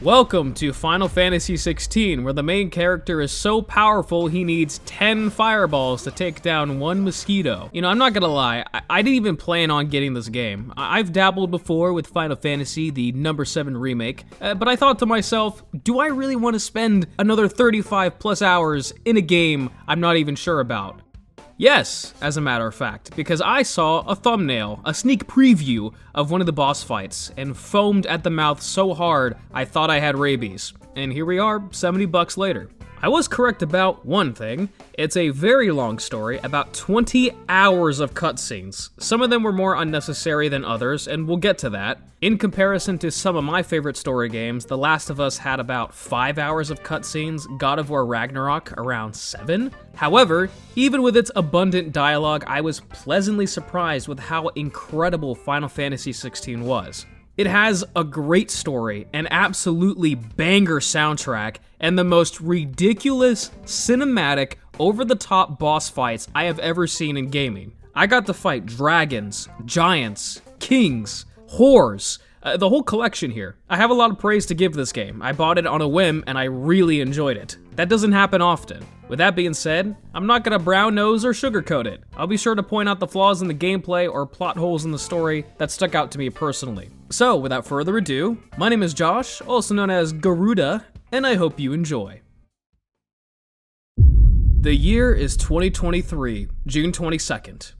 Welcome to Final Fantasy XVI, where the main character is so powerful he needs 10 fireballs to take down one mosquito. You know, I'm not gonna lie, I didn't even plan on getting this game. I've dabbled before with Final Fantasy, the number 7 remake, but I thought to myself, do I really want to spend another 35 plus hours in a game I'm not even sure about? Yes, as a matter of fact, because I saw a thumbnail, a sneak preview of one of the boss fights, and foamed at the mouth so hard I thought I had rabies. And here we are, 70 bucks later. I was correct about one thing. It's a very long story, about 20 hours of cutscenes. Some of them were more unnecessary than others, and we'll get to that. In comparison to some of my favorite story games, The Last of Us had about 5 hours of cutscenes, God of War Ragnarok around 7. However, even with its abundant dialogue, I was pleasantly surprised with how incredible Final Fantasy XVI was. It has a great story, an absolutely banger soundtrack, and the most ridiculous, cinematic, over-the-top boss fights I have ever seen in gaming. I got to fight dragons, giants, kings, whores, the whole collection here. I have a lot of praise to give this game. I bought it on a whim, and I really enjoyed it. That doesn't happen often. With that being said, I'm not gonna brown nose or sugarcoat it. I'll be sure to point out the flaws in the gameplay or plot holes in the story that stuck out to me personally. So, without further ado, my name is Josh, also known as Garuda, and I hope you enjoy. The year is 2023, June 22nd.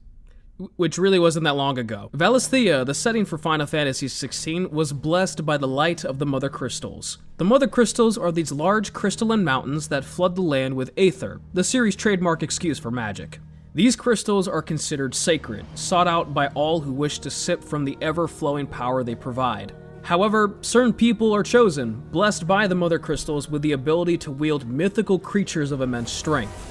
Which really wasn't that long ago. Valisthea, the setting for Final Fantasy XVI, was blessed by the light of the Mother Crystals. The Mother Crystals are these large crystalline mountains that flood the land with aether, the series' trademark excuse for magic. These crystals are considered sacred, sought out by all who wish to sip from the ever-flowing power they provide. However, certain people are chosen, blessed by the Mother Crystals with the ability to wield mythical creatures of immense strength.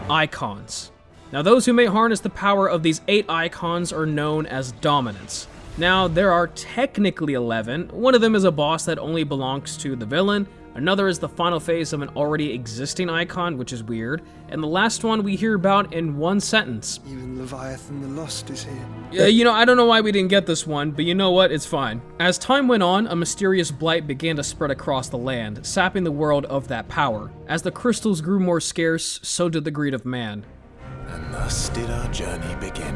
Icons. Now, those who may harness the power of these 8 icons are known as dominants. Now, there are technically 11. One of them is a boss that only belongs to the villain. Another is the final phase of an already existing icon, which is weird. And the last one we hear about in one sentence. Even Leviathan the Lost is here. Yeah, you know, I don't know why we didn't get this one, but you know what? It's fine. As time went on, a mysterious blight began to spread across the land, sapping the world of that power. As the crystals grew more scarce, so did the greed of man. And thus did our journey begin.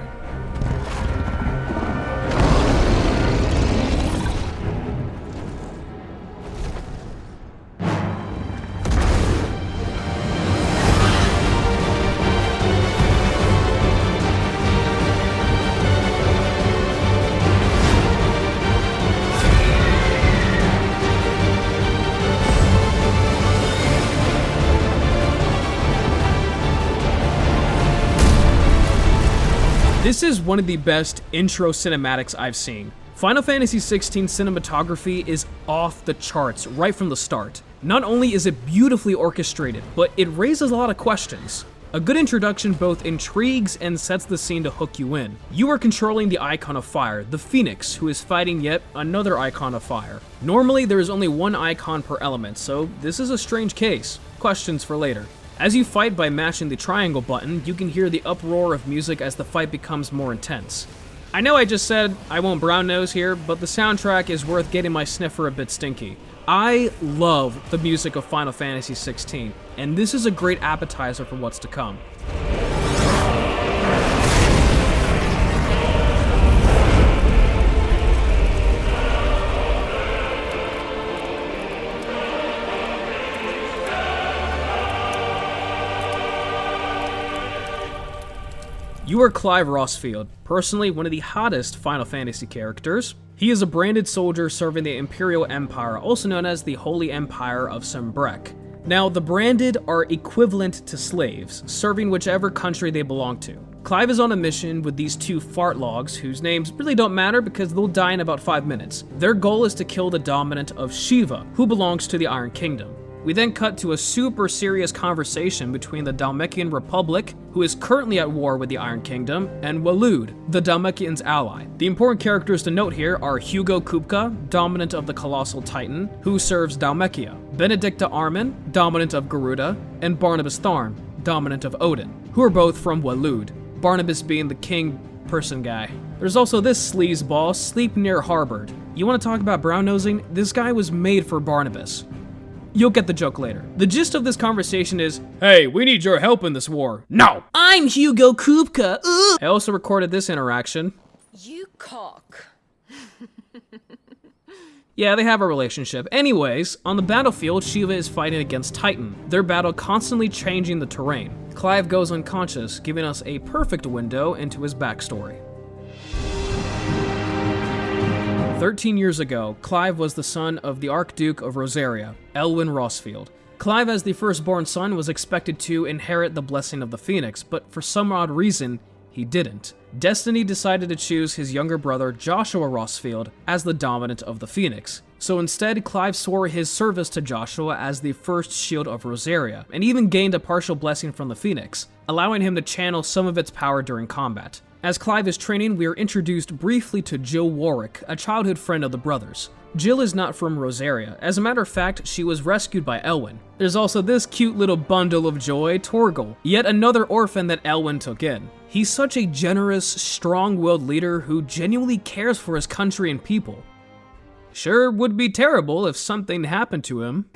This is one of the best intro cinematics I've seen. Final Fantasy XVI cinematography is off the charts right from the start. Not only is it beautifully orchestrated, but it raises a lot of questions. A good introduction both intrigues and sets the scene to hook you in. You are controlling the Icon of Fire, the Phoenix, who is fighting yet another Icon of Fire. Normally, there is only one icon per element, so this is a strange case. Questions for later. As you fight by mashing the triangle button, you can hear the uproar of music as the fight becomes more intense. I know I just said I won't brown nose here, but the soundtrack is worth getting my sniffer a bit stinky. I love the music of Final Fantasy XVI, and this is a great appetizer for what's to come. You are Clive Rossfield, personally one of the hottest Final Fantasy characters. He is a branded soldier serving the Imperial Empire, also known as the Holy Empire of Sanbreque. Now, the branded are equivalent to slaves, serving whichever country they belong to. Clive is on a mission with these 2 fartlogs, whose names really don't matter because they'll die in about 5 minutes. Their goal is to kill the dominant of Shiva, who belongs to the Iron Kingdom. We then cut to a super serious conversation between the Dhalmekian Republic, who is currently at war with the Iron Kingdom, and Waloed, the Dhalmekians' ally. The important characters to note here are Hugo Kupka, dominant of the Colossal Titan, who serves Dhalmekia, Benedicta Armen, dominant of Garuda, and Barnabas Tharn, dominant of Odin, who are both from Waloed, Barnabas being the king person guy. There's also this sleazeball, Sleipnir Harbord. You want to talk about brown-nosing? This guy was made for Barnabas. You'll get the joke later. The gist of this conversation is, hey, we need your help in this war. No! I'm Hugo Kupka. I also recorded this interaction. You cock. Yeah, they have a relationship. Anyways, on the battlefield, Shiva is fighting against Titan, their battle constantly changing the terrain. Clive goes unconscious, giving us a perfect window into his backstory. 13 years ago, Clive was the son of the Archduke of Rosaria, Elwyn Rossfield. Clive, as the firstborn son, was expected to inherit the blessing of the Phoenix, but for some odd reason, he didn't. Destiny decided to choose his younger brother, Joshua Rossfield, as the dominant of the Phoenix. So instead, Clive swore his service to Joshua as the first shield of Rosaria, and even gained a partial blessing from the Phoenix, allowing him to channel some of its power during combat. As Clive is training, we are introduced briefly to Jill Warwick, a childhood friend of the brothers. Jill is not from Rosaria. As a matter of fact, she was rescued by Elwyn. There's also this cute little bundle of joy, Torgal, yet another orphan that Elwyn took in. He's such a generous, strong-willed leader who genuinely cares for his country and people. Sure would be terrible if something happened to him.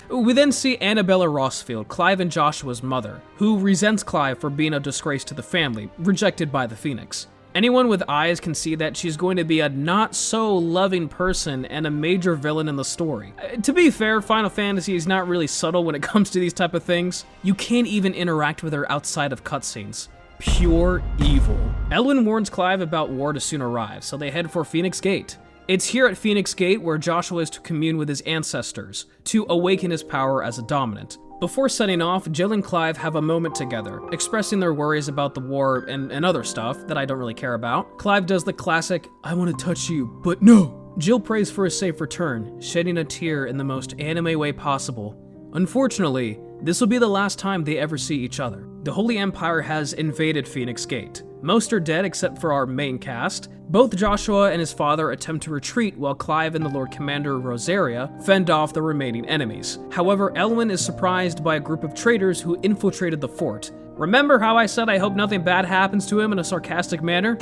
We then see Annabella Rossfield, Clive and Joshua's mother, who resents Clive for being a disgrace to the family, rejected by the Phoenix. Anyone with eyes can see that she's going to be a not-so-loving person and a major villain in the story. To be fair, Final Fantasy is not really subtle when it comes to these type of things. You can't even interact with her outside of cutscenes. Pure evil. Elwyn warns Clive about war to soon arrive, so they head for Phoenix Gate. It's here at Phoenix Gate where Joshua is to commune with his ancestors, to awaken his power as a dominant. Before setting off, Jill and Clive have a moment together, expressing their worries about the war and other stuff that I don't really care about. Clive does the classic, I want to touch you, but no! Jill prays for a safe return, shedding a tear in the most anime way possible. Unfortunately, this will be the last time they ever see each other. The Holy Empire has invaded Phoenix Gate. Most are dead except for our main cast. Both Joshua and his father attempt to retreat while Clive and the Lord Commander of Rosaria fend off the remaining enemies. However, Elwyn is surprised by a group of traitors who infiltrated the fort. Remember how I said I hope nothing bad happens to him in a sarcastic manner?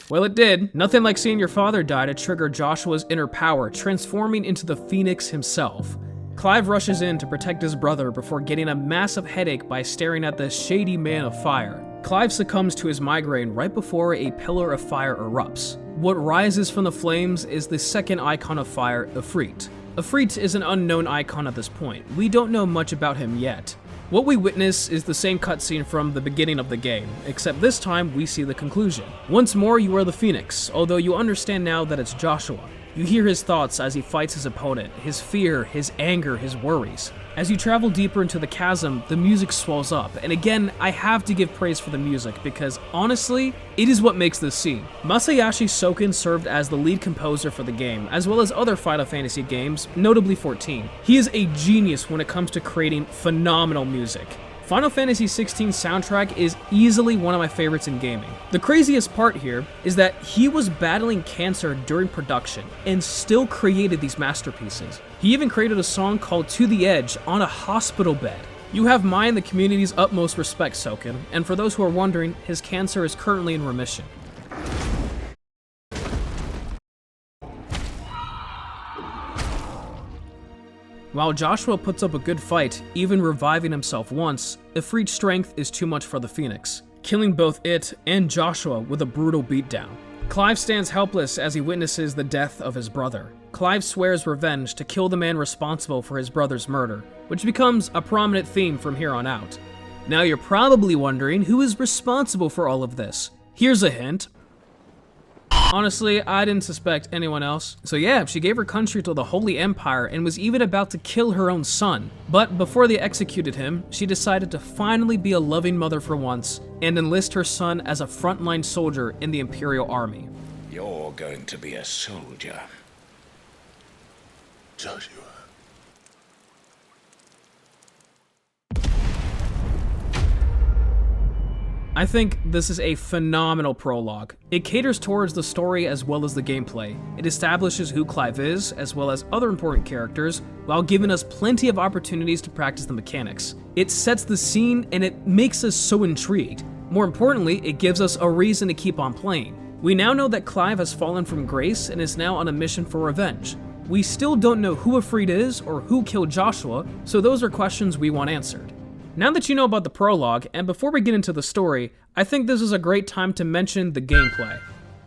Well, it did. Nothing like seeing your father die to trigger Joshua's inner power, transforming into the Phoenix himself. Clive rushes in to protect his brother before getting a massive headache by staring at the shady man of fire. Clive succumbs to his migraine right before a pillar of fire erupts. What rises from the flames is the second icon of fire, Ifrit. Ifrit is an unknown icon at this point. We don't know much about him yet. What we witness is the same cutscene from the beginning of the game, except this time we see the conclusion. Once more, you are the Phoenix, although you understand now that it's Joshua. You hear his thoughts as he fights his opponent, his fear, his anger, his worries. As you travel deeper into the chasm, the music swells up, and again, I have to give praise for the music because, honestly, it is what makes this scene. Masayoshi Soken served as the lead composer for the game, as well as other Final Fantasy games, notably 14. He is a genius when it comes to creating phenomenal music. Final Fantasy XVI soundtrack is easily one of my favorites in gaming. The craziest part here is that he was battling cancer during production and still created these masterpieces. He even created a song called To the Edge on a hospital bed. You have mine the community's utmost respect, Soken, and for those who are wondering, his cancer is currently in remission. While Joshua puts up a good fight, even reviving himself once, Ifrit's strength is too much for the Phoenix, killing both it and Joshua with a brutal beatdown. Clive stands helpless as he witnesses the death of his brother. Clive swears revenge to kill the man responsible for his brother's murder, which becomes a prominent theme from here on out. Now you're probably wondering who is responsible for all of this. Here's a hint. Honestly, I didn't suspect anyone else. So yeah, she gave her country to the Holy Empire and was even about to kill her own son. But before they executed him, she decided to finally be a loving mother for once and enlist her son as a frontline soldier in the Imperial Army. You're going to be a soldier. Joshua. I think this is a phenomenal prologue. It caters towards the story as well as the gameplay. It establishes who Clive is, as well as other important characters, while giving us plenty of opportunities to practice the mechanics. It sets the scene and it makes us so intrigued. More importantly, it gives us a reason to keep on playing. We now know that Clive has fallen from grace and is now on a mission for revenge. We still don't know who Ifrit is or who killed Joshua, so those are questions we want answered. Now that you know about the prologue, and before we get into the story, I think this is a great time to mention the gameplay.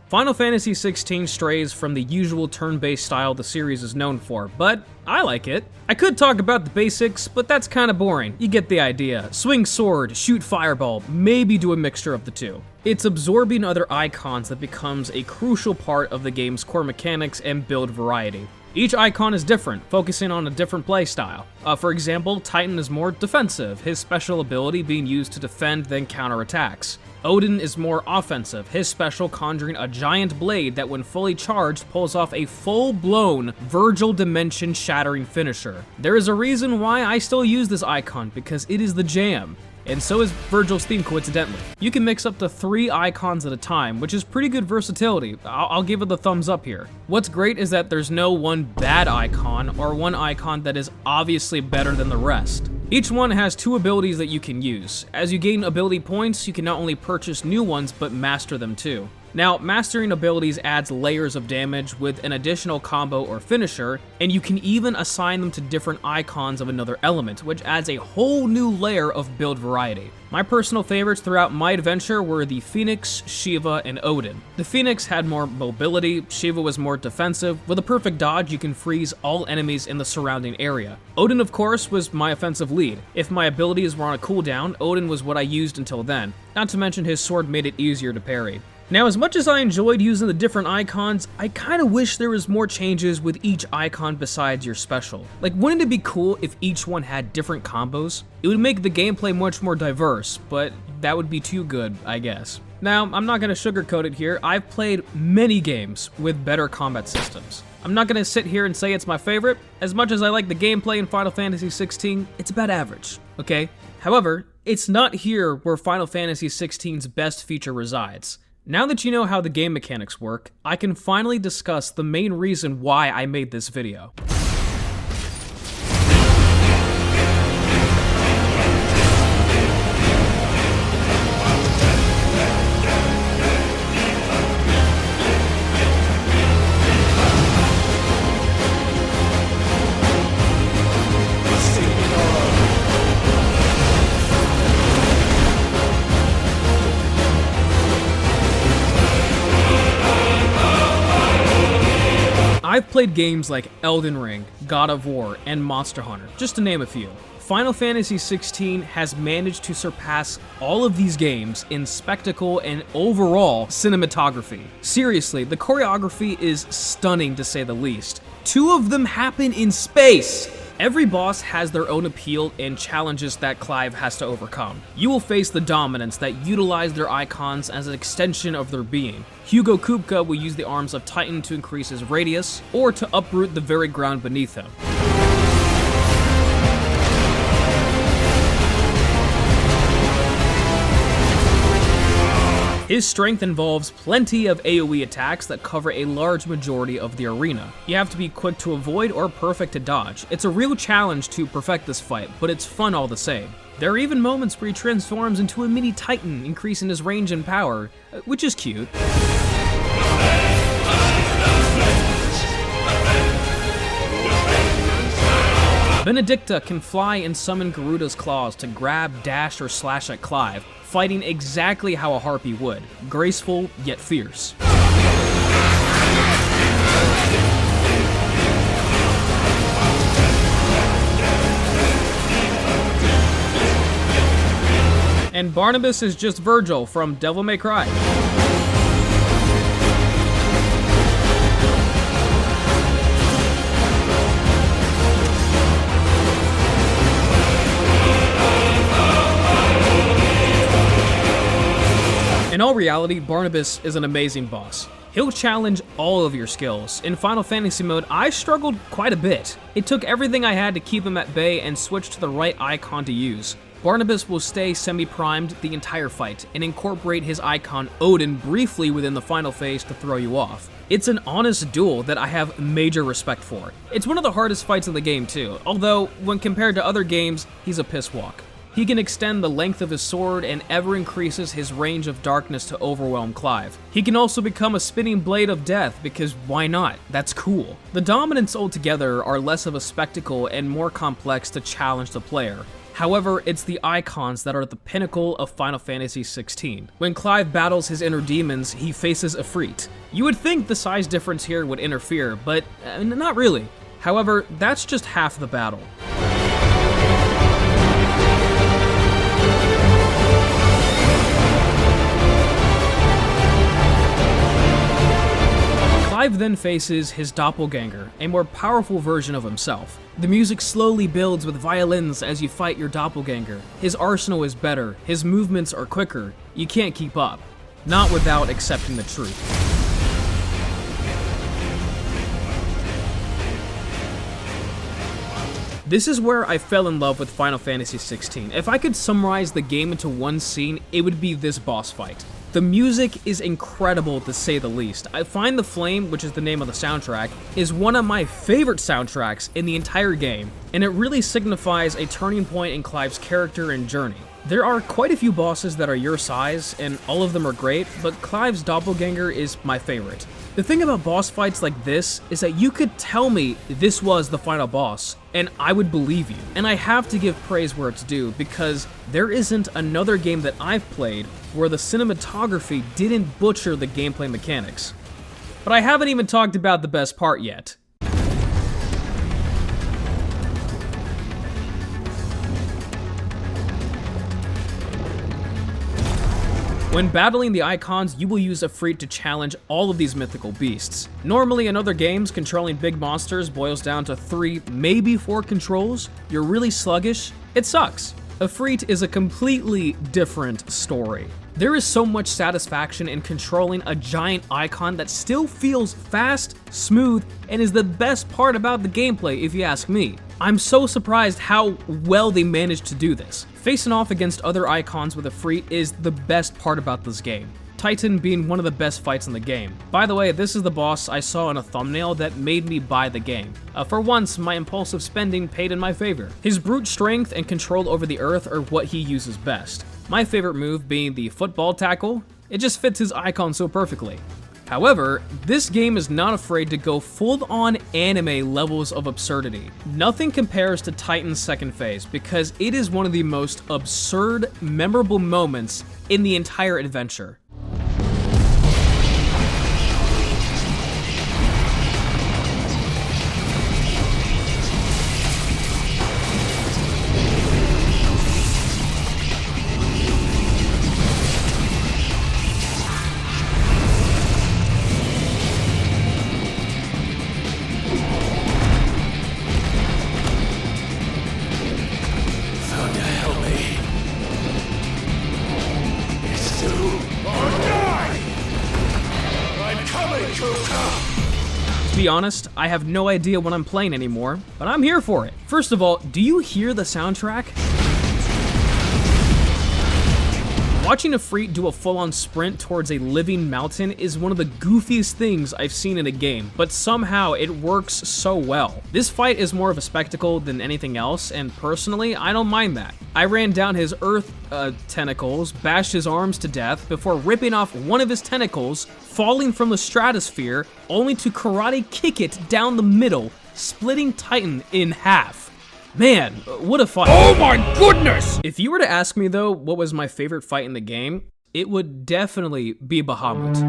Final Fantasy XVI strays from the usual turn-based style the series is known for, but I like it. I could talk about the basics, but that's kinda boring. You get the idea. Swing sword, shoot fireball, maybe do a mixture of the two. It's absorbing other icons that becomes a crucial part of the game's core mechanics and build variety. Each icon is different, focusing on a different playstyle. For example, Titan is more defensive, his special ability being used to defend then counterattacks. Odin is more offensive, his special conjuring a giant blade that when fully charged pulls off a full-blown Virgil dimension shattering finisher. There is a reason why I still use this icon, because it is the jam. And so is Virgil's theme, coincidentally. You can mix up to 3 icons at a time, which is pretty good versatility. I'll give it the thumbs up here. What's great is that there's no one bad icon, or one icon that is obviously better than the rest. Each one has 2 abilities that you can use. As you gain ability points, you can not only purchase new ones, but master them too. Now, mastering abilities adds layers of damage with an additional combo or finisher, and you can even assign them to different icons of another element, which adds a whole new layer of build variety. My personal favorites throughout my adventure were the Phoenix, Shiva, and Odin. The Phoenix had more mobility, Shiva was more defensive. With a perfect dodge, you can freeze all enemies in the surrounding area. Odin, of course, was my offensive lead. If my abilities were on a cooldown, Odin was what I used until then. Not to mention his sword made it easier to parry. Now, as much as I enjoyed using the different icons, I kinda wish there was more changes with each icon besides your special. Like, wouldn't it be cool if each one had different combos? It would make the gameplay much more diverse, but that would be too good, I guess. Now, I'm not gonna sugarcoat it here, I've played many games with better combat systems. I'm not gonna sit here and say it's my favorite. As much as I like the gameplay in Final Fantasy XVI, it's about average, okay? However, it's not here where Final Fantasy XVI's best feature resides. Now that you know how the game mechanics work, I can finally discuss the main reason why I made this video. I've played games like Elden Ring, God of War, and Monster Hunter, just to name a few. Final Fantasy XVI has managed to surpass all of these games in spectacle and overall cinematography. Seriously, the choreography is stunning to say the least. 2 of them happen in space! Every boss has their own appeal and challenges that Clive has to overcome. You will face the dominants that utilize their icons as an extension of their being. Hugo Kupka will use the arms of Titan to increase his radius, or to uproot the very ground beneath him. His strength involves plenty of AoE attacks that cover a large majority of the arena. You have to be quick to avoid or perfect to dodge. It's a real challenge to perfect this fight, but it's fun all the same. There are even moments where he transforms into a mini Titan, increasing his range and power, which is cute. Benedicta can fly and summon Garuda's claws to grab, dash, or slash at Clive, fighting exactly how a Harpy would, graceful yet fierce. And Barnabas is just Virgil from Devil May Cry. In all reality, Barnabas is an amazing boss. He'll challenge all of your skills. In Final Fantasy mode, I struggled quite a bit. It took everything I had to keep him at bay and switch to the right icon to use. Barnabas will stay semi-primed the entire fight and incorporate his icon Odin briefly within the final phase to throw you off. It's an honest duel that I have major respect for. It's one of the hardest fights in the game too, although when compared to other games, he's a piss walk. He can extend the length of his sword and ever increases his range of darkness to overwhelm Clive. He can also become a spinning blade of death because why not? That's cool. The dominants altogether are less of a spectacle and more complex to challenge the player. However, it's the icons that are the pinnacle of Final Fantasy XVI. When Clive battles his inner demons, he faces Ifrit. You would think the size difference here would interfere, but not really. However, that's just half the battle. Clive then faces his doppelganger, a more powerful version of himself. The music slowly builds with violins as you fight your doppelganger. His arsenal is better, his movements are quicker, you can't keep up. Not without accepting the truth. This is where I fell in love with Final Fantasy XVI. If I could summarize the game into one scene, it would be this boss fight. The music is incredible to say the least. I find The Flame, which is the name of the soundtrack, is one of my favorite soundtracks in the entire game, and it really signifies a turning point in Clive's character and journey. There are quite a few bosses that are your size, and all of them are great, but Clive's doppelganger is my favorite. The thing about boss fights like this is that you could tell me this was the final boss, and I would believe you. And I have to give praise where it's due, because there isn't another game that I've played where the cinematography didn't butcher the gameplay mechanics. But I haven't even talked about the best part yet. When battling the icons, you will use Ifrit to challenge all of these mythical beasts. Normally in other games, controlling big monsters boils down to 3, maybe 4 controls. You're really sluggish. It sucks. Ifrit is a completely different story. There is so much satisfaction in controlling a giant icon that still feels fast, smooth, and is the best part about the gameplay if you ask me. I'm so surprised how well they managed to do this. Facing off against other icons with Ifrit is the best part about this game. Titan being one of the best fights in the game. By the way, this is the boss I saw in a thumbnail that made me buy the game. For once, my impulsive spending paid in my favor. His brute strength and control over the earth are what he uses best. My favorite move being the football tackle. It just fits his icon so perfectly. However, this game is not afraid to go full-on anime levels of absurdity. Nothing compares to Titan's second phase because it is one of the most absurd, memorable moments in the entire adventure. To be honest, I have no idea what I'm playing anymore, but I'm here for it. First of all, do you hear the soundtrack? Watching Ifrit do a full-on sprint towards a living mountain is one of the goofiest things I've seen in a game, but somehow it works so well. This fight is more of a spectacle than anything else, and personally, I don't mind that. I ran down his earth tentacles, bashed his arms to death before ripping off one of his tentacles, falling from the stratosphere, only to karate kick it down the middle, splitting Titan in half. Man, what a fight. Oh my goodness! If you were to ask me though, what was my favorite fight in the game, it would definitely be Bahamut.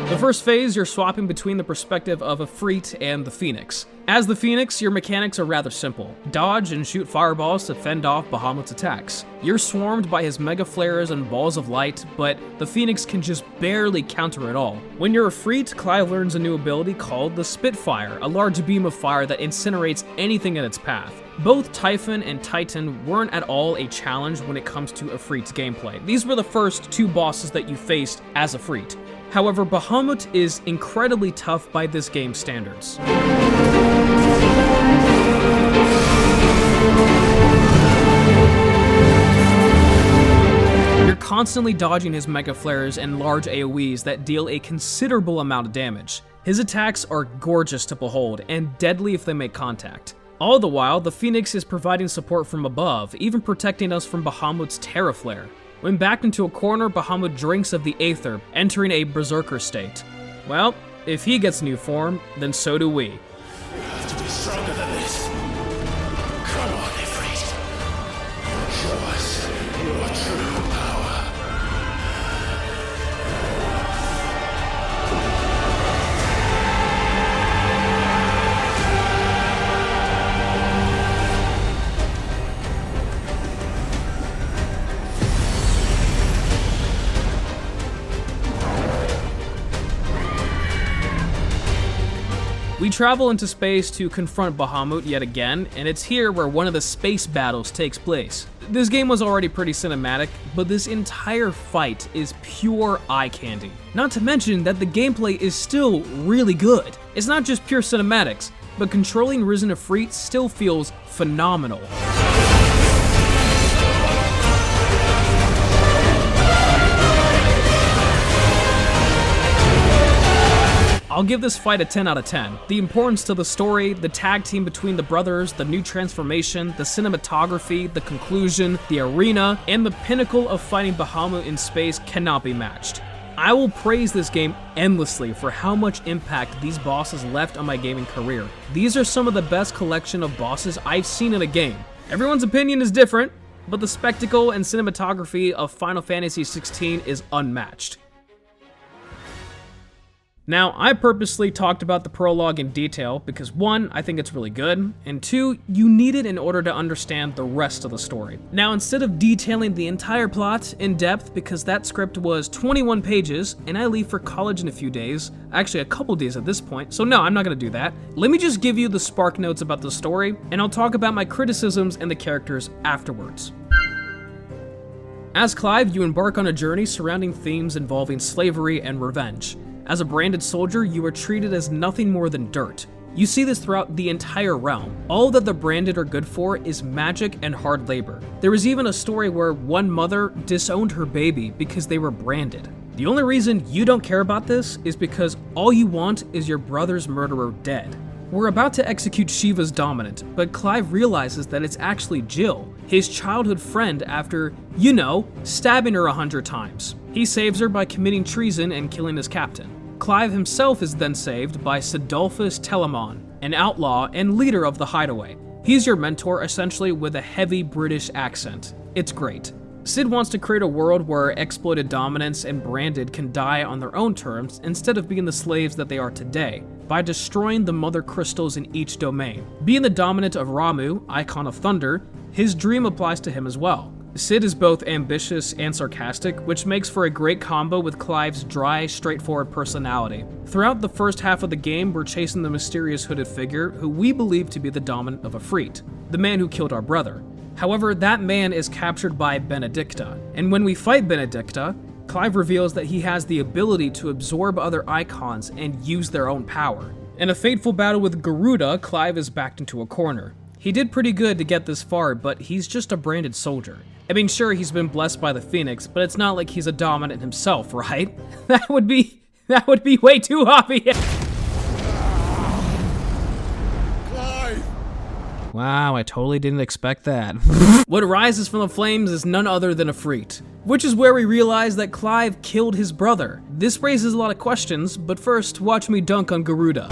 The first phase, you're swapping between the perspective of Ifrit and the Phoenix. As the Phoenix, your mechanics are rather simple. Dodge and shoot fireballs to fend off Bahamut's attacks. You're swarmed by his mega flares and balls of light, but the Phoenix can just barely counter it all. When you're Ifrit, Clive learns a new ability called the Spitfire, a large beam of fire that incinerates anything in its path. Both Typhon and Titan weren't at all a challenge when it comes to Ifrit's gameplay. These were the first 2 bosses that you faced as Ifrit. However, Bahamut is incredibly tough by this game's standards. You're constantly dodging his mega flares and large AoEs that deal a considerable amount of damage. His attacks are gorgeous to behold and deadly if they make contact. All the while, the Phoenix is providing support from above, even protecting us from Bahamut's Terra Flare. When backed into a corner, Bahamut drinks of the Aether, entering a berserker state. Well, if he gets new form, then so do we. You have to be stronger than this. Come on, Ifrit. Show us your true power. We travel into space to confront Bahamut yet again, and it's here where one of the space battles takes place. This game was already pretty cinematic, but this entire fight is pure eye candy. Not to mention that the gameplay is still really good. It's not just pure cinematics, but controlling Risen Ifrit still feels phenomenal. I'll give this fight a 10 out of 10. The importance to the story, the tag team between the brothers, the new transformation, the cinematography, the conclusion, the arena, and the pinnacle of fighting Bahamut in space cannot be matched. I will praise this game endlessly for how much impact these bosses left on my gaming career. These are some of the best collection of bosses I've seen in a game. Everyone's opinion is different, but the spectacle and cinematography of Final Fantasy XVI is unmatched. Now, I purposely talked about the prologue in detail because 1, I think it's really good, and 2, you need it in order to understand the rest of the story. Now, instead of detailing the entire plot in depth, because that script was 21 pages, and I leave for college in a few days, actually a couple days at this point, so no, I'm not gonna do that. Let me just give you the spark notes about the story, and I'll talk about my criticisms and the characters afterwards. As Clive, you embark on a journey surrounding themes involving slavery and revenge. As a branded soldier, you are treated as nothing more than dirt. You see this throughout the entire realm. All that the branded are good for is magic and hard labor. There was even a story where one mother disowned her baby because they were branded. The only reason you don't care about this is because all you want is your brother's murderer dead. We're about to execute Shiva's dominant, but Clive realizes that it's actually Jill, his childhood friend, after, you know, stabbing her 100 times. He saves her by committing treason and killing his captain. Clive himself is then saved by Sidolphus Telamon, an outlaw and leader of the Hideaway. He's your mentor, essentially, with a heavy British accent. It's great. Sid wants to create a world where exploited dominants and branded can die on their own terms instead of being the slaves that they are today, by destroying the mother crystals in each domain. Being the dominant of Ramuh, Icon of Thunder, his dream applies to him as well. Sid is both ambitious and sarcastic, which makes for a great combo with Clive's dry, straightforward personality. Throughout the first half of the game, we're chasing the mysterious hooded figure who we believe to be the dominant of Ifrit, the man who killed our brother. However, that man is captured by Benedicta, and when we fight Benedicta, Clive reveals that he has the ability to absorb other icons and use their own power. In a fateful battle with Garuda, Clive is backed into a corner. He did pretty good to get this far, but he's just a branded soldier. I mean, sure, he's been blessed by the Phoenix, but it's not like he's a dominant himself, right? That would be way too obvious. Clive! Wow, I totally didn't expect that. What rises from the flames is none other than Ifrit, which is where we realize that Clive killed his brother. This raises a lot of questions, but first, watch me dunk on Garuda.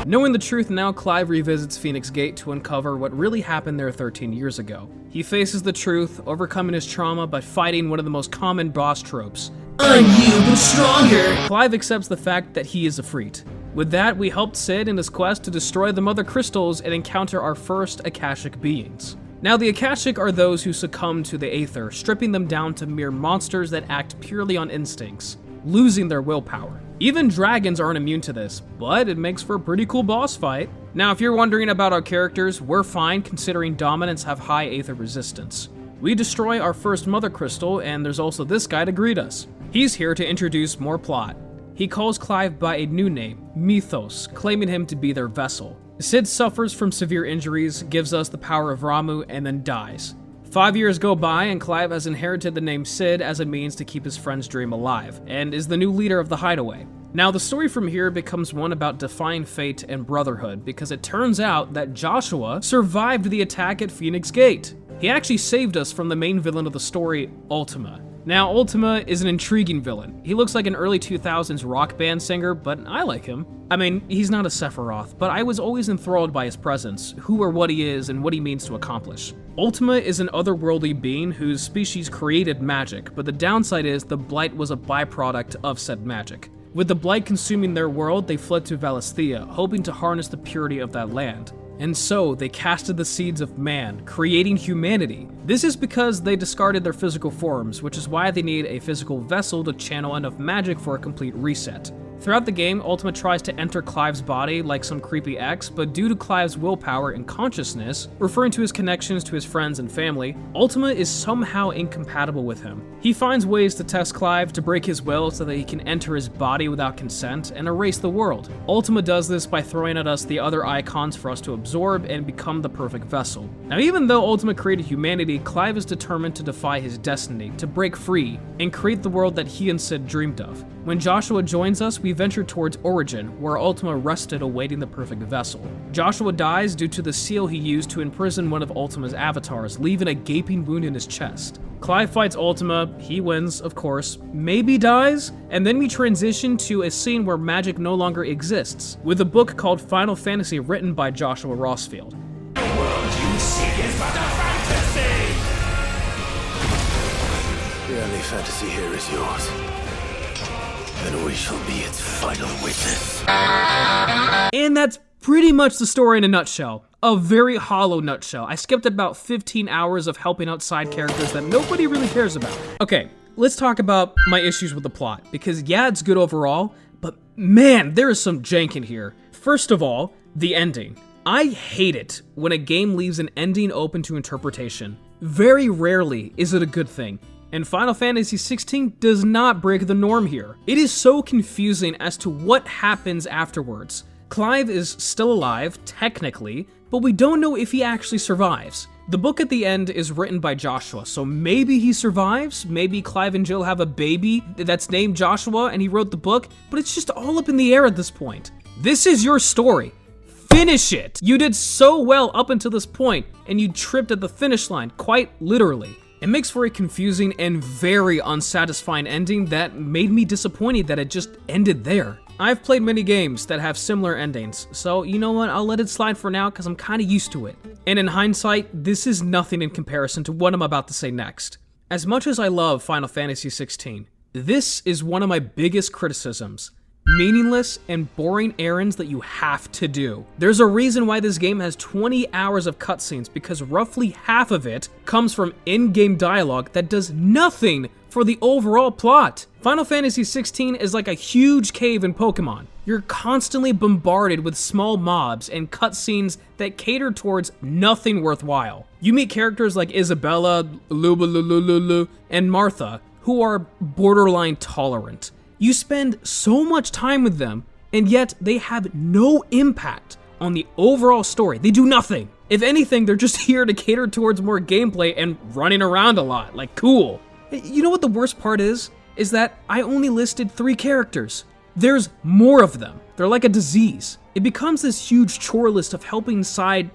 Knowing the truth now, Clive revisits Phoenix Gate to uncover what really happened there 13 years ago. He faces the truth, overcoming his trauma by fighting one of the most common boss tropes. I'm you, but stronger! Clive accepts the fact that he is Ifrit. With that, we helped Sid in his quest to destroy the Mother Crystals and encounter our first Akashic beings. Now, the Akashic are those who succumb to the Aether, stripping them down to mere monsters that act purely on instincts, losing their willpower. Even dragons aren't immune to this, but it makes for a pretty cool boss fight. Now, if you're wondering about our characters, we're fine considering dominants have high Aether resistance. We destroy our first Mother Crystal, and there's also this guy to greet us. He's here to introduce more plot. He calls Clive by a new name, Mythos, claiming him to be their vessel. Sid suffers from severe injuries, gives us the power of Ramuh, and then dies. 5 years go by, and Clive has inherited the name Sid as a means to keep his friend's dream alive, and is the new leader of the Hideaway. Now, the story from here becomes one about defying fate and brotherhood, because it turns out that Joshua survived the attack at Phoenix Gate. He actually saved us from the main villain of the story, Ultima. Now, Ultima is an intriguing villain. He looks like an early 2000s rock band singer, but I like him. I mean, he's not a Sephiroth, but I was always enthralled by his presence, who or what he is, and what he means to accomplish. Ultima is an otherworldly being whose species created magic, but the downside is the Blight was a byproduct of said magic. With the Blight consuming their world, they fled to Valisthea, hoping to harness the purity of that land. And so, they casted the seeds of man, creating humanity. This is because they discarded their physical forms, which is why they need a physical vessel to channel enough magic for a complete reset. Throughout the game, Ultima tries to enter Clive's body like some creepy ex, but due to Clive's willpower and consciousness, referring to his connections to his friends and family, Ultima is somehow incompatible with him. He finds ways to test Clive to break his will so that he can enter his body without consent and erase the world. Ultima does this by throwing at us the other icons for us to absorb and become the perfect vessel. Now, even though Ultima created humanity, Clive is determined to defy his destiny, to break free, and create the world that he and Cid dreamed of. When Joshua joins us, we venture towards Origin, where Ultima rested awaiting the perfect vessel. Joshua dies due to the seal he used to imprison one of Ultima's avatars, leaving a gaping wound in his chest. Clive fights Ultima, he wins, of course, maybe dies, and then we transition to a scene where magic no longer exists, with a book called Final Fantasy written by Joshua Rossfield. The world you see is but a fantasy! The only fantasy here is yours. And we shall be its final witness. And that's pretty much the story in a nutshell. A very hollow nutshell. I skipped about 15 hours of helping out side characters that nobody really cares about. Okay, let's talk about my issues with the plot, because yeah, it's good overall, but man, there is some jank in here. First of all, the ending. I hate it when a game leaves an ending open to interpretation. Very rarely is it a good thing. And Final Fantasy XVI does not break the norm here. It is so confusing as to what happens afterwards. Clive is still alive, technically, but we don't know if he actually survives. The book at the end is written by Joshua, so maybe he survives, maybe Clive and Jill have a baby that's named Joshua and he wrote the book, but it's just all up in the air at this point. This is your story. Finish it! You did so well up until this point, and you tripped at the finish line, quite literally. It makes for a confusing and very unsatisfying ending that made me disappointed that it just ended there. I've played many games that have similar endings, so you know what, I'll let it slide for now because I'm kinda used to it. And in hindsight, this is nothing in comparison to what I'm about to say next. As much as I love Final Fantasy XVI, this is one of my biggest criticisms. Meaningless and boring errands that you have to do. There's a reason why this game has 20 hours of cutscenes, because roughly half of it comes from in-game dialogue that does nothing for the overall plot. Final Fantasy XVI is like a huge cave in Pokemon. You're constantly bombarded with small mobs and cutscenes that cater towards nothing worthwhile. You meet characters like Isabella, Lulu, and Martha, who are borderline tolerant. You spend so much time with them, and yet they have no impact on the overall story. They do nothing. If anything, they're just here to cater towards more gameplay and running around a lot, like cool. You know what the worst part is? Is that I only listed 3 characters. There's more of them. They're like a disease. It becomes this huge chore list of helping side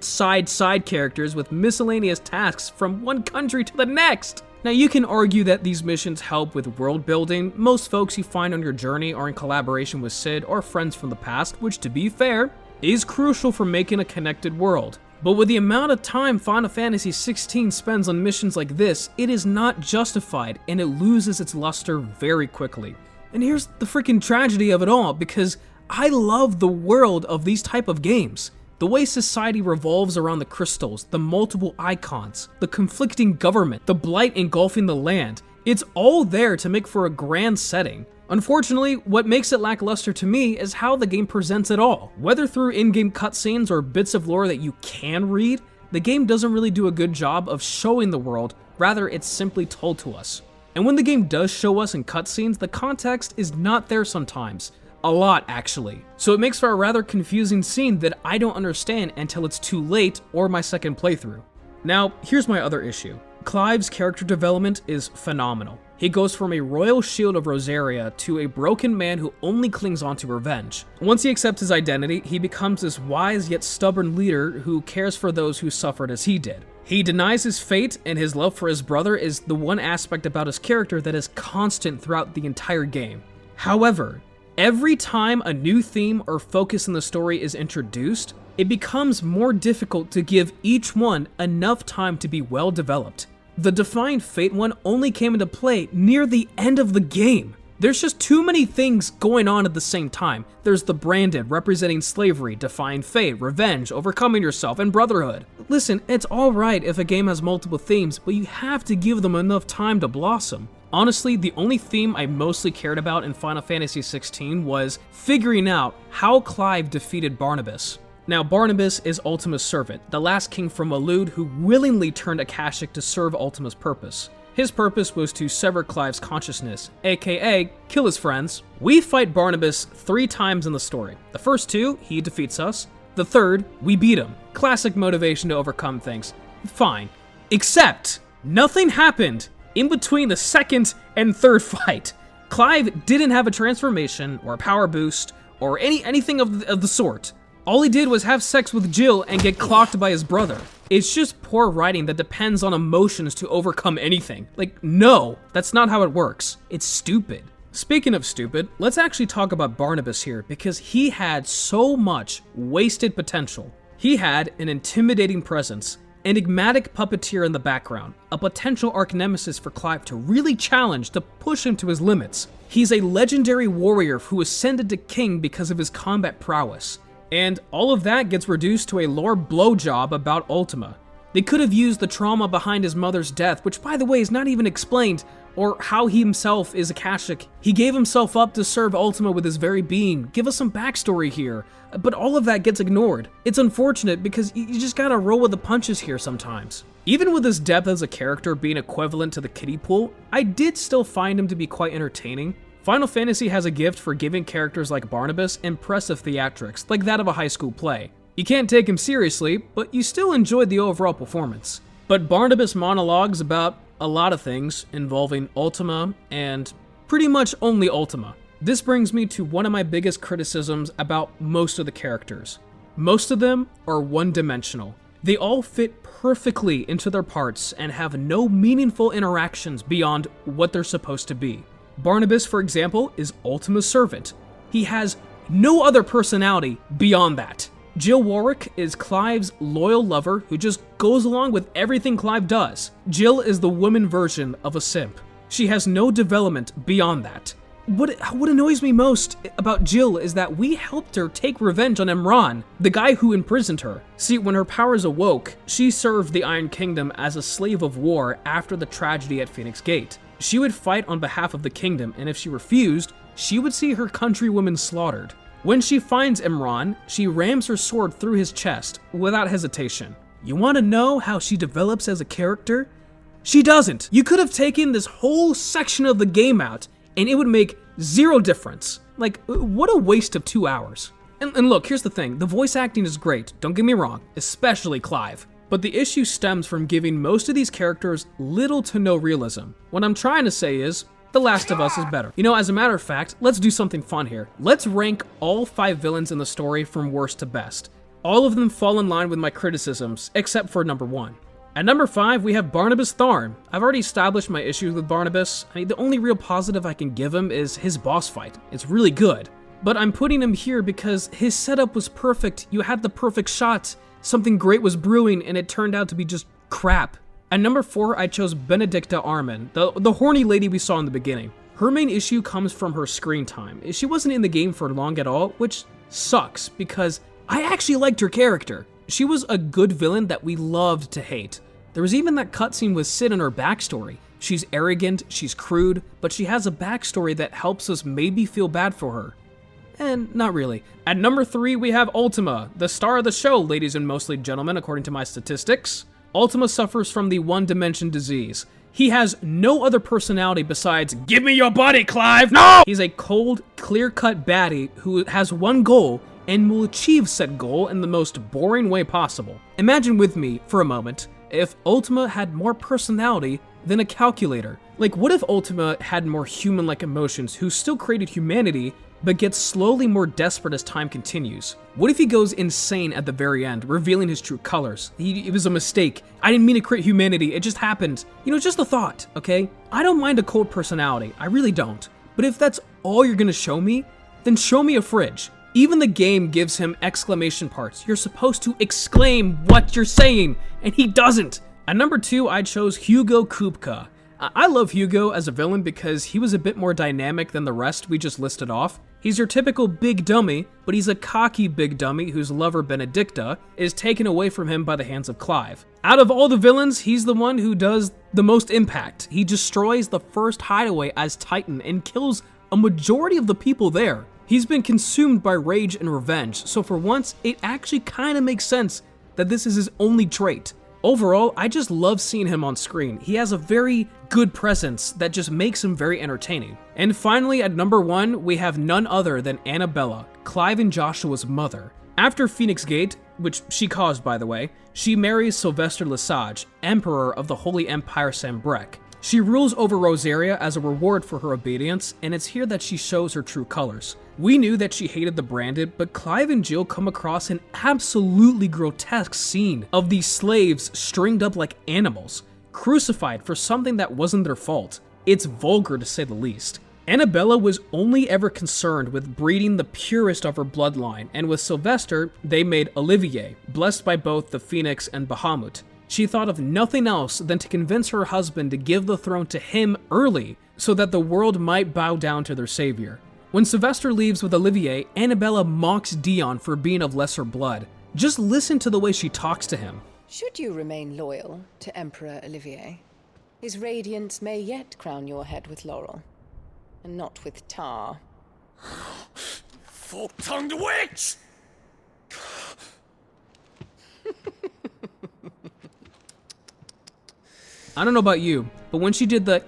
characters with miscellaneous tasks from one country to the next. Now, you can argue that these missions help with world building. Most folks you find on your journey are in collaboration with Cid or friends from the past, which, to be fair, is crucial for making a connected world. But with the amount of time Final Fantasy XVI spends on missions like this, it is not justified and it loses its luster very quickly. And here's the freaking tragedy of it all, because I love the world of these type of games. The way society revolves around the crystals, the multiple icons, the conflicting government, the blight engulfing the land, it's all there to make for a grand setting. Unfortunately, what makes it lackluster to me is how the game presents it all. Whether through in-game cutscenes or bits of lore that you can read, the game doesn't really do a good job of showing the world, rather it's simply told to us. And when the game does show us in cutscenes, the context is not there sometimes. A lot, actually. So it makes for a rather confusing scene that I don't understand until it's too late or my second playthrough. Now, here's my other issue. Clive's character development is phenomenal. He goes from a royal shield of Rosaria to a broken man who only clings on to revenge. Once he accepts his identity, he becomes this wise yet stubborn leader who cares for those who suffered as he did. He denies his fate, and his love for his brother is the one aspect about his character that is constant throughout the entire game. However, every time a new theme or focus in the story is introduced, it becomes more difficult to give each one enough time to be well developed. The Defiant Fate one only came into play near the end of the game. There's just too many things going on at the same time. There's the Branded, representing slavery, Defiant Fate, revenge, overcoming yourself, and brotherhood. Listen, it's alright if a game has multiple themes, but you have to give them enough time to blossom. Honestly, the only theme I mostly cared about in Final Fantasy XVI was figuring out how Clive defeated Barnabas. Now, Barnabas is Ultima's servant, the last king from Waloed who willingly turned Akashic to serve Ultima's purpose. His purpose was to sever Clive's consciousness, aka kill his friends. We fight Barnabas 3 times in the story. The first 2, he defeats us. The third, we beat him. Classic motivation to overcome things. Fine. Except, nothing happened in between the second and third fight. Clive didn't have a transformation or a power boost or anything of the sort. All he did was have sex with Jill and get clocked by his brother. It's just poor writing that depends on emotions to overcome anything. Like, no, that's not how it works. It's stupid. Speaking of stupid, let's actually talk about Barnabas here because he had so much wasted potential. He had an intimidating presence, enigmatic puppeteer in the background, a potential arch nemesis for Clive to really challenge to push him to his limits. He's a legendary warrior who ascended to king because of his combat prowess. And all of that gets reduced to a lore blowjob about Ultima. They could have used the trauma behind his mother's death, which by the way is not even explained, or how he himself is Akashic. He gave himself up to serve Ultima with his very being. Give us some backstory here. But all of that gets ignored. It's unfortunate because you just gotta roll with the punches here sometimes. Even with his depth as a character being equivalent to the kiddie pool, I did still find him to be quite entertaining. Final Fantasy has a gift for giving characters like Barnabas impressive theatrics, like that of a high school play. You can't take him seriously, but you still enjoyed the overall performance. But Barnabas monologues about a lot of things involving Ultima and pretty much only Ultima. This brings me to one of my biggest criticisms about most of the characters. Most of them are one-dimensional. They all fit perfectly into their parts and have no meaningful interactions beyond what they're supposed to be. Barnabas, for example, is Ultima's servant. He has no other personality beyond that. Jill Warwick is Clive's loyal lover who just goes along with everything Clive does. Jill is the woman version of a simp. She has no development beyond that. What annoys me most about Jill is that we helped her take revenge on Imran, the guy who imprisoned her. See, when her powers awoke, she served the Iron Kingdom as a slave of war after the tragedy at Phoenix Gate. She would fight on behalf of the kingdom, and if she refused, she would see her countrywomen slaughtered. When she finds Imran, she rams her sword through his chest without hesitation. You want to know how she develops as a character? She doesn't. You could have taken this whole section of the game out, and it would make zero difference. Like, what a waste of 2 hours. And look, here's the thing. The voice acting is great, don't get me wrong, especially Clive. But the issue stems from giving most of these characters little to no realism. What I'm trying to say is, The Last of Us is better. You know, as a matter of fact, let's do something fun here. Let's rank all 5 villains in the story from worst to best. All of them fall in line with my criticisms, except for number 1. At number 5, we have Barnabas Tharn. I've already established my issues with Barnabas. The only real positive I can give him is his boss fight. It's really good. But I'm putting him here because his setup was perfect. You had the perfect shot. Something great was brewing, and it turned out to be just crap. At number 4, I chose Benedicta Arman, the horny lady we saw in the beginning. Her main issue comes from her screen time. She wasn't in the game for long at all, which sucks because I actually liked her character. She was a good villain that we loved to hate. There was even that cutscene with Sid in her backstory. She's arrogant, she's crude, but she has a backstory that helps us maybe feel bad for her. And not really. At number 3, we have Ultima, the star of the show, ladies and mostly gentlemen, according to my statistics. Ultima suffers from the one-dimension disease. He has no other personality besides, "Give me your body, Clive!" No! He's a cold, clear-cut baddie who has one goal and will achieve said goal in the most boring way possible. Imagine with me, for a moment, if Ultima had more personality than a calculator. Like, what if Ultima had more human-like emotions who still created humanity, but gets slowly more desperate as time continues? What if he goes insane at the very end, revealing his true colors? It was a mistake. I didn't mean to create humanity, it just happened. You know, just a thought, okay? I don't mind a cold personality, I really don't. But if that's all you're gonna show me, then show me a fridge. Even the game gives him exclamation parts. You're supposed to exclaim what you're saying, and he doesn't. At number 2, I chose Hugo Kupka. I love Hugo as a villain because he was a bit more dynamic than the rest we just listed off. He's your typical big dummy, but he's a cocky big dummy whose lover Benedicta is taken away from him by the hands of Clive. Out of all the villains, he's the one who does the most impact. He destroys the first hideaway as Titan and kills a majority of the people there. He's been consumed by rage and revenge, so for once, it actually kind of makes sense that this is his only trait. Overall, I just love seeing him on screen. He has a very good presence that just makes him very entertaining. And finally, at number 1, we have none other than Annabella, Clive and Joshua's mother. After Phoenix Gate, which she caused by the way, she marries Sylvester Lesage, Emperor of the Holy Empire Sanbreque. She rules over Rosaria as a reward for her obedience, and it's here that she shows her true colors. We knew that she hated the Branded, but Clive and Jill come across an absolutely grotesque scene of these slaves stringed up like animals, crucified for something that wasn't their fault. It's vulgar to say the least. Annabella was only ever concerned with breeding the purest of her bloodline, and with Sylvester, they made Olivier, blessed by both the Phoenix and Bahamut. She thought of nothing else than to convince her husband to give the throne to him early so that the world might bow down to their savior. When Sylvester leaves with Olivier, Annabella mocks Dion for being of lesser blood. Just listen to the way she talks to him. Should you remain loyal to Emperor Olivier, his radiance may yet crown your head with laurel, and not with tar. Fork-tongued witch! I don't know about you, but when she did the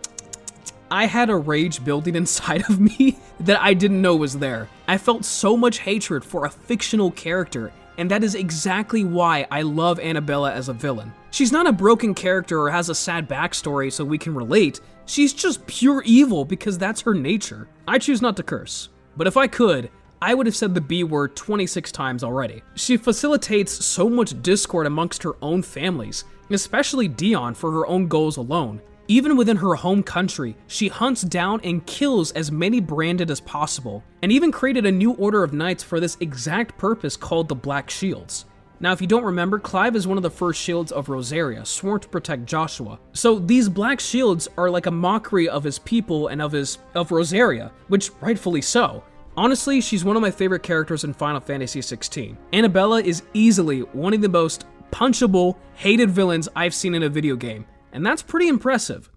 I had a rage building inside of me that I didn't know was there. I felt so much hatred for a fictional character, and that is exactly why I love Annabella as a villain. She's not a broken character or has a sad backstory so we can relate. She's just pure evil because that's her nature. I choose not to curse, but if I could, I would have said the B word 26 times already. She facilitates so much discord amongst her own families, especially Dion for her own goals alone. Even within her home country, she hunts down and kills as many Branded as possible, and even created a new order of knights for this exact purpose called the Black Shields. Now, if you don't remember, Clive is one of the first shields of Rosaria, sworn to protect Joshua. So these Black Shields are like a mockery of his people and of Rosaria, which rightfully so. Honestly, she's one of my favorite characters in Final Fantasy XVI. Annabella is easily one of the most punchable, hated villains I've seen in a video game, and that's pretty impressive.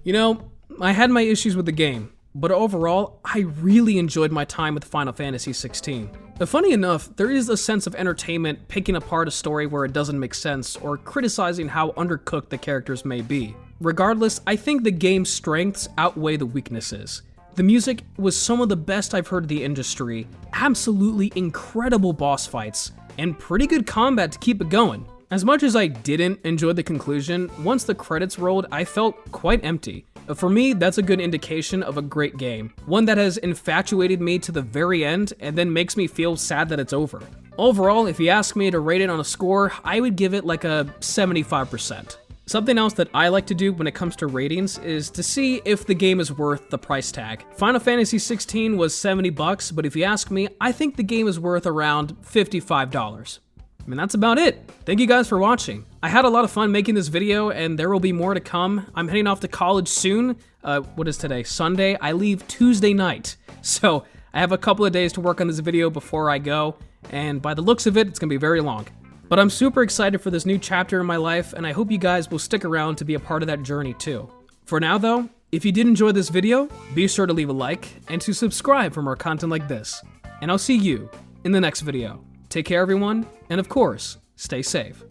You know, I had my issues with the game, but overall, I really enjoyed my time with Final Fantasy XVI. Funny enough, there is a sense of entertainment picking apart a story where it doesn't make sense or criticizing how undercooked the characters may be. Regardless, I think the game's strengths outweigh the weaknesses. The music was some of the best I've heard of the industry, absolutely incredible boss fights, and pretty good combat to keep it going. As much as I didn't enjoy the conclusion, once the credits rolled, I felt quite empty. For me, that's a good indication of a great game. One that has infatuated me to the very end and then makes me feel sad that it's over. Overall, if you ask me to rate it on a score, I would give it like a 75%. Something else that I like to do when it comes to ratings is to see if the game is worth the price tag. Final Fantasy XVI was $70, but if you ask me, I think the game is worth around $55. I mean, that's about it. Thank you guys for watching. I had a lot of fun making this video, and there will be more to come. I'm heading off to college soon. What is today? Sunday? I leave Tuesday night. So I have a couple of days to work on this video before I go, and by the looks of it, it's gonna be very long. But I'm super excited for this new chapter in my life, and I hope you guys will stick around to be a part of that journey too. For now though, if you did enjoy this video, be sure to leave a like and to subscribe for more content like this. And I'll see you in the next video. Take care everyone, and of course, stay safe.